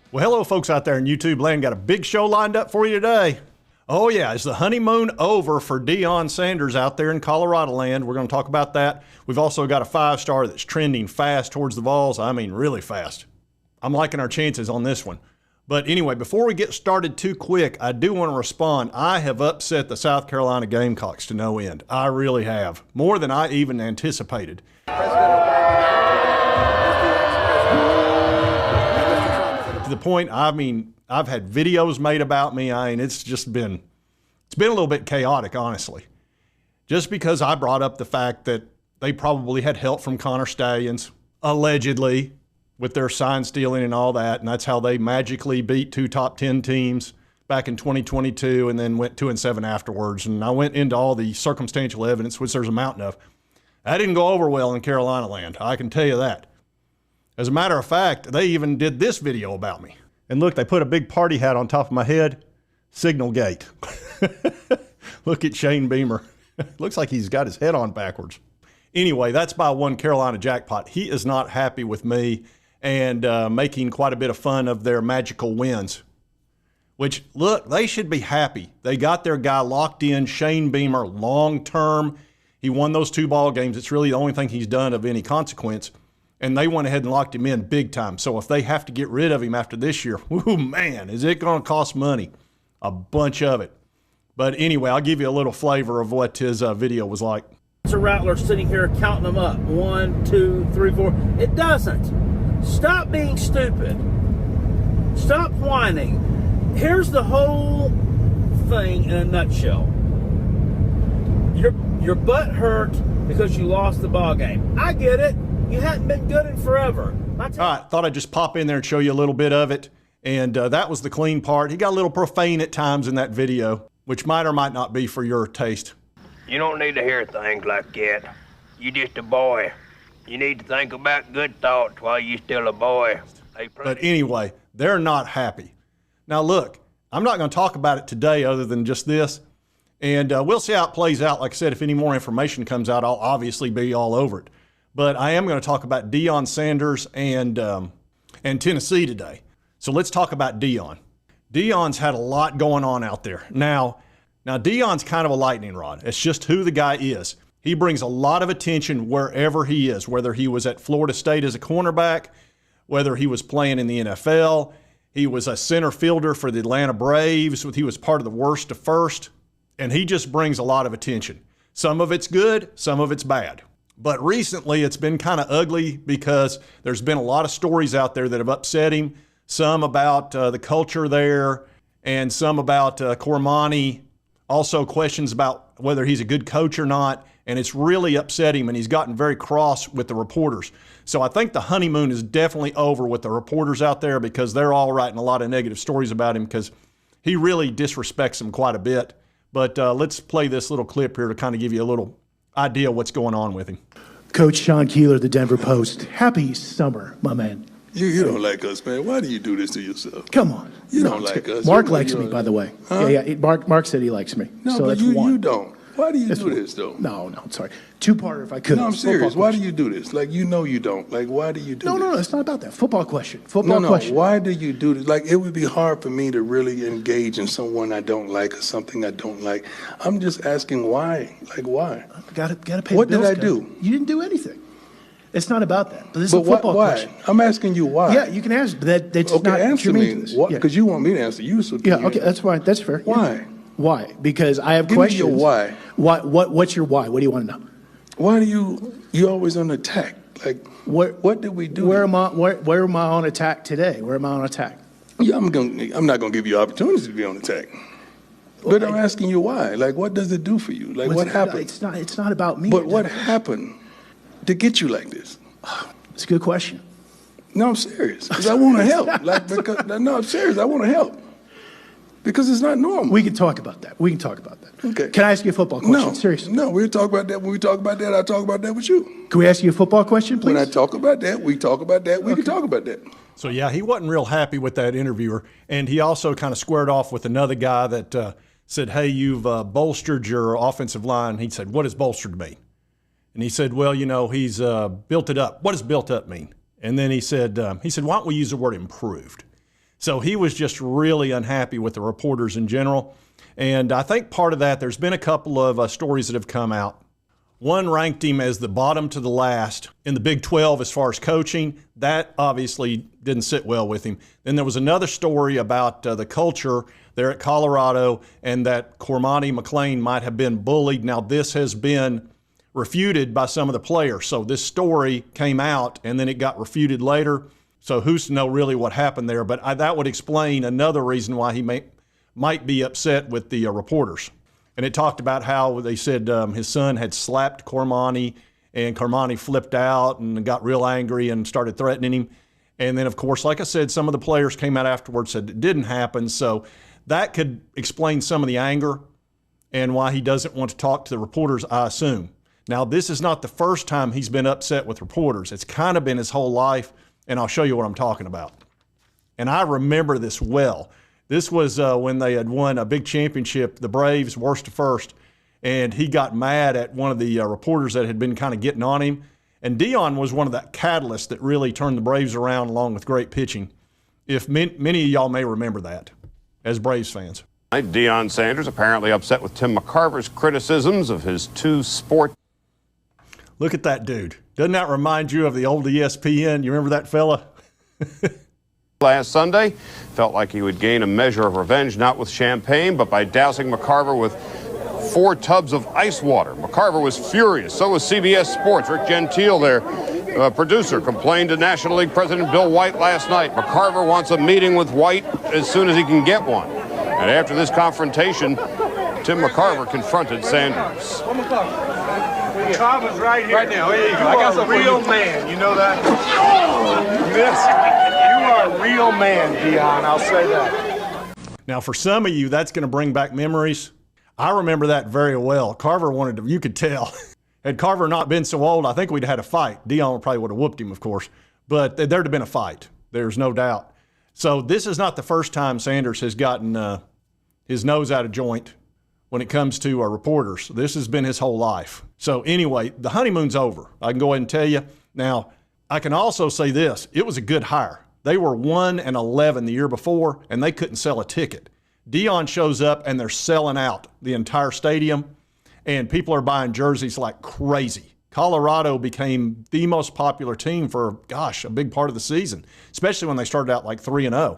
Well, hello, folks out there in YouTube land. Got a big show lined up for you today. Oh, yeah, is the honeymoon over for Deion Sanders out there in Colorado land? We're going to talk about that. We've also got a 5-star that's trending fast towards the VOLS. I mean, really fast. I'm liking our chances on this one. But anyway, before we get started too quick, I do want to respond. I have upset the South Carolina Gamecocks to no end. I really have. More than I even anticipated. To the point, I mean, I've had videos made about me. I mean, it's been a little bit chaotic, honestly. Just because I brought up the fact that they probably had help from Connor Stallions, allegedly, with their sign stealing and all that, and that's how they magically beat 2 top 10 teams back in 2022 and then went 2-7 afterwards. And I went into all the circumstantial evidence, which there's a mountain of. That didn't go over well in Carolina land, I can tell you that. As a matter of fact, they even did this video about me. And look, they put a big party hat on top of my head. Signal gate. Look at Shane Beamer. Looks like he's got his head on backwards. Anyway, that's by one Carolina jackpot. He is not happy with me and making quite a bit of fun of their magical wins. Which, look, they should be happy. They got their guy locked in, Shane Beamer, long term. He won those 2 ball games. It's really the only thing he's done of any consequence. And they went ahead and locked him in big time. So if they have to get rid of him after this year, whoo, man, is it going to cost money? A bunch of it. But anyway, I'll give you a little flavor of what his video was like. It's a rattler sitting here counting them up. 1, 2, 3, 4. It doesn't. Stop being stupid. Stop whining. Here's the whole thing in a nutshell. Your butt hurt because you lost the ball game. I get it. You hadn't been good in forever. All right, thought I'd just pop in there and show you a little bit of it. And that was the clean part. He got a little profane at times in that video, which might or might not be for your taste. You don't need to hear things like that. You just a boy. You need to think about good thoughts while you're still a boy. But anyway, they're not happy. Now look, I'm not going to talk about it today other than just this. And we'll see how it plays out. Like I said, if any more information comes out, I'll obviously be all over it. But I am going to talk about Deion Sanders and Tennessee today. So let's talk about Deion. Deion's had a lot going on out there. Now Deion's kind of a lightning rod. It's just who the guy is. He brings a lot of attention wherever he is, whether he was at Florida State as a cornerback, whether he was playing in the NFL. He was a center fielder for the Atlanta Braves. He was part of the worst to first. And he just brings a lot of attention. Some of it's good, some of it's bad. But recently, it's been kind of ugly because there's been a lot of stories out there that have upset him. Some about the culture there and some about Cormani. Also questions about whether he's a good coach or not. And it's really upset him, and he's gotten very cross with the reporters. So I think the honeymoon is definitely over with the reporters out there because they're all writing a lot of negative stories about him because he really disrespects them quite a bit. But let's play this little clip here to kind of give you a little idea what's going on with him. Coach Sean Keeler, the Denver Post. Happy summer, my man. You don't like us, man. Why do you do this to yourself? Come on. You don't like us. Mark likes me, by the way. Huh? Yeah. Mark said he likes me. No, so but that's you don't. Why do you do this, though? No, I'm sorry. Two-parter if I could. No, I'm serious. Why do you do this? Like, you know you don't. Like, why do you do this? No, it's not about that. Football question. No, why do you do this? Like, it would be hard for me to really engage in someone I don't like or something I don't like. I'm just asking why. Like, why? Got to pay What the bills, did I do? You didn't do anything. It's not about that. But this is a football question. I'm asking you why. Yeah, you can answer, but that's okay, not answer me. Because you want me to answer you. So okay, that's fine. That's fair. Why? Yeah. Why? Because I have questions. Give me your why. What's your why? What do you want to know? Why do you always on attack? Like, what did we do? Where am I on attack today? Where am I on attack? Yeah, I'm not gonna give you opportunities to be on attack. But I'm asking you why. Like, what does it do for you? Like, what happened? It's not about me. But what happened to get you like this? It's a good question. No, I'm serious. Because I want to help. I'm serious. I want to help. Because it's not normal. We can talk about that. Okay. Can I ask you a football question? No. Seriously. No, we'll talk about that. When we talk about that, I'll talk about that with you. Can we ask you a football question, please? When I talk about that, we talk about that. We can talk about that. So, yeah, he wasn't real happy with that interviewer. And he also kind of squared off with another guy that said, hey, you've bolstered your offensive line. He said, what does bolstered mean? And he said, well, he's built it up. What does built up mean? And then he said, why don't we use the word improved? So he was just really unhappy with the reporters in general. And I think part of that, there's been a couple of stories that have come out. One ranked him as the bottom to the last in the Big 12 as far as coaching. That obviously didn't sit well with him. Then there was another story about the culture there at Colorado and that Cormani McClain might have been bullied. Now, this has been refuted by some of the players. So this story came out and then it got refuted later. So who's to know really what happened there? But that would explain another reason why he might be upset with the reporters. And it talked about how they said his son had slapped Cormani, and Cormani flipped out and got real angry and started threatening him. And then, of course, like I said, some of the players came out afterwards, said it didn't happen. So that could explain some of the anger and why he doesn't want to talk to the reporters, I assume. Now, this is not the first time he's been upset with reporters. It's kind of been his whole life, and I'll show you what I'm talking about. And I remember this well. This was when they had won a big championship, the Braves, worst to first, and he got mad at one of the reporters that had been kind of getting on him. And Deion was one of the catalysts that really turned the Braves around along with great pitching. If many of y'all may remember that as Braves fans. Deion Sanders apparently upset with Tim McCarver's criticisms of his two sport. Look at that dude. Doesn't that remind you of the old ESPN? You remember that fella? Last Sunday, felt like he would gain a measure of revenge, not with champagne, but by dousing McCarver with 4 tubs of ice water. McCarver was furious. So was CBS Sports. Rick Gentile, their producer, complained to National League President Bill White last night. McCarver wants a meeting with White as soon as he can get one. And after this confrontation, Tim McCarver confronted Sanders. McCarver's right here. Right now, here you go. I got a real man. You know that? You are a real man, Deion. I'll say that. Now, for some of you, that's going to bring back memories. I remember that very well. Carver wanted to, you could tell. Had Carver not been so old, I think we'd had a fight. Deion probably would have whooped him, of course. But there'd have been a fight. There's no doubt. So this is not the first time Sanders has gotten his nose out of joint when it comes to reporters. This has been his whole life. So anyway, the honeymoon's over. I can go ahead and tell you. Now, I can also say this. It was a good hire. They were 1-11 the year before, and they couldn't sell a ticket. Deion shows up, and they're selling out the entire stadium, and people are buying jerseys like crazy. Colorado became the most popular team for, gosh, a big part of the season, especially when they started out like 3-0.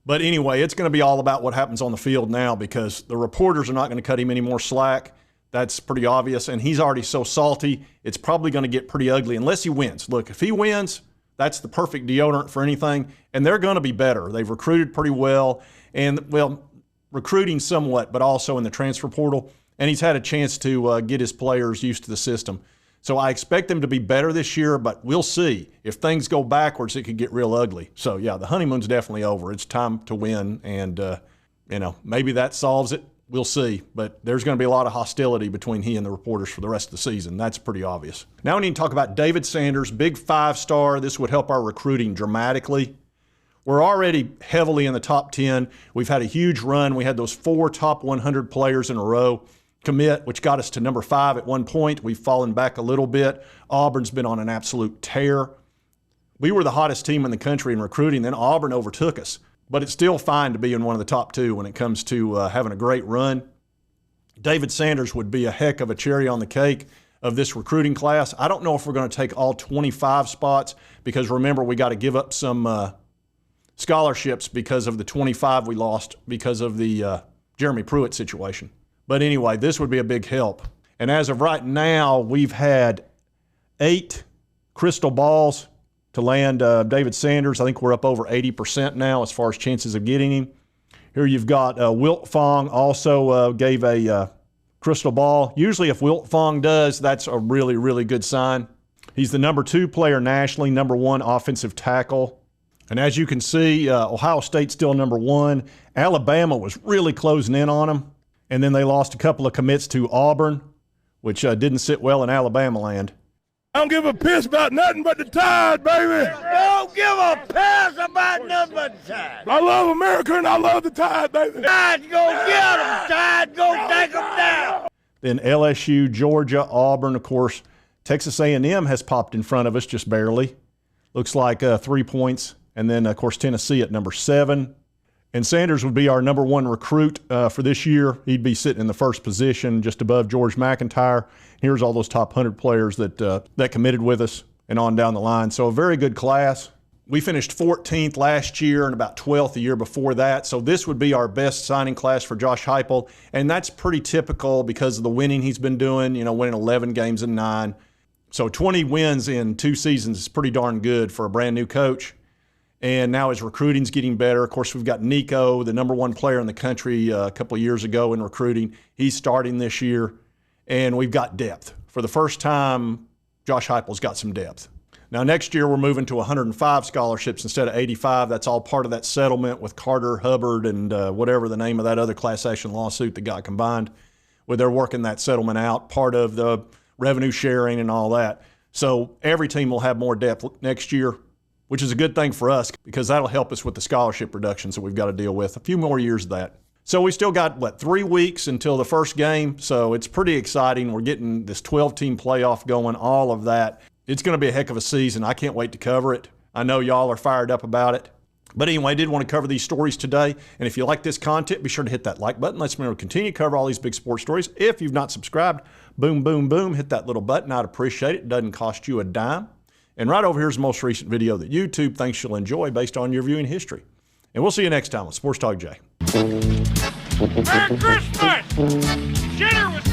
But anyway, it's going to be all about what happens on the field now because the reporters are not going to cut him any more slack. That's pretty obvious, and he's already so salty, it's probably going to get pretty ugly unless he wins. Look, if he wins, that's the perfect deodorant for anything, and they're going to be better. They've recruited pretty well, and, well, recruiting somewhat, but also in the transfer portal, and he's had a chance to get his players used to the system. So I expect them to be better this year, but we'll see. If things go backwards, it could get real ugly. So, yeah, the honeymoon's definitely over. It's time to win, and, maybe that solves it. We'll see. But there's going to be a lot of hostility between he and the reporters for the rest of the season. That's pretty obvious. Now we need to talk about David Sanders, big 5-star. This would help our recruiting dramatically. We're already heavily in the top 10. We've had a huge run. We had those 4 top 100 players in a row commit, which got us to number 5 at one point. We've fallen back a little bit. Auburn's been on an absolute tear. We were the hottest team in the country in recruiting, then Auburn overtook us. But it's still fine to be in one of the top 2 when it comes to having a great run. David Sanders would be a heck of a cherry on the cake of this recruiting class. I don't know if we're going to take all 25 spots because, remember, we got to give up some scholarships because of the 25 we lost because of the Jeremy Pruitt situation. But anyway, this would be a big help. And as of right now, we've had 8 crystal balls to land David Sanders. I think we're up over 80% now as far as chances of getting him. Here you've got Wilt Fong also gave a crystal ball. Usually if Wilt Fong does, that's a really, really good sign. He's the number 2 player nationally, number 1 offensive tackle. And as you can see, Ohio State's still number 1. Alabama was really closing in on him. And then they lost a couple of commits to Auburn, which didn't sit well in Alabama land. I don't give a piss about nothing but the Tide, baby. Don't give a piss about nothing but the Tide. I love America and I love the Tide, baby. Tide, go get them. Tide, go take them down. Then LSU, Georgia, Auburn, of course. Texas A&M has popped in front of us just barely. Looks like 3 points And then, of course, Tennessee at number 7. And Sanders would be our number 1 recruit for this year. He'd be sitting in the first position just above George McIntyre. Here's all those top 100 players that committed with us and on down the line. So a very good class. We finished 14th last year and about 12th the year before that. So this would be our best signing class for Josh Heupel. And that's pretty typical because of the winning he's been doing, winning 11 games in 9. So 20 wins in 2 seasons is pretty darn good for a brand new coach. And now his recruiting's getting better. Of course, we've got Nico, the number 1 player in the country a couple of years ago in recruiting. He's starting this year. And we've got depth. For the first time, Josh Heupel's got some depth. Now, next year, we're moving to 105 scholarships instead of 85. That's all part of that settlement with Carter, Hubbard, and whatever the name of that other class action lawsuit that got combined. Where they're working that settlement out, part of the revenue sharing and all that. So every team will have more depth next year, which is a good thing for us because that'll help us with the scholarship reductions that we've got to deal with. A few more years of that. So we still got, 3 weeks until the first game. So it's pretty exciting. We're getting this 12-team playoff going, all of that. It's going to be a heck of a season. I can't wait to cover it. I know y'all are fired up about it. But anyway, I did want to cover these stories today. And if you like this content, be sure to hit that like button. Let's remember to continue to cover all these big sports stories. If you've not subscribed, boom, boom, boom, hit that little button. I'd appreciate it. It doesn't cost you a dime. And right over here is the most recent video that YouTube thinks you'll enjoy based on your viewing history. And we'll see you next time on Sports Talk Jay. Merry Christmas! Dinner was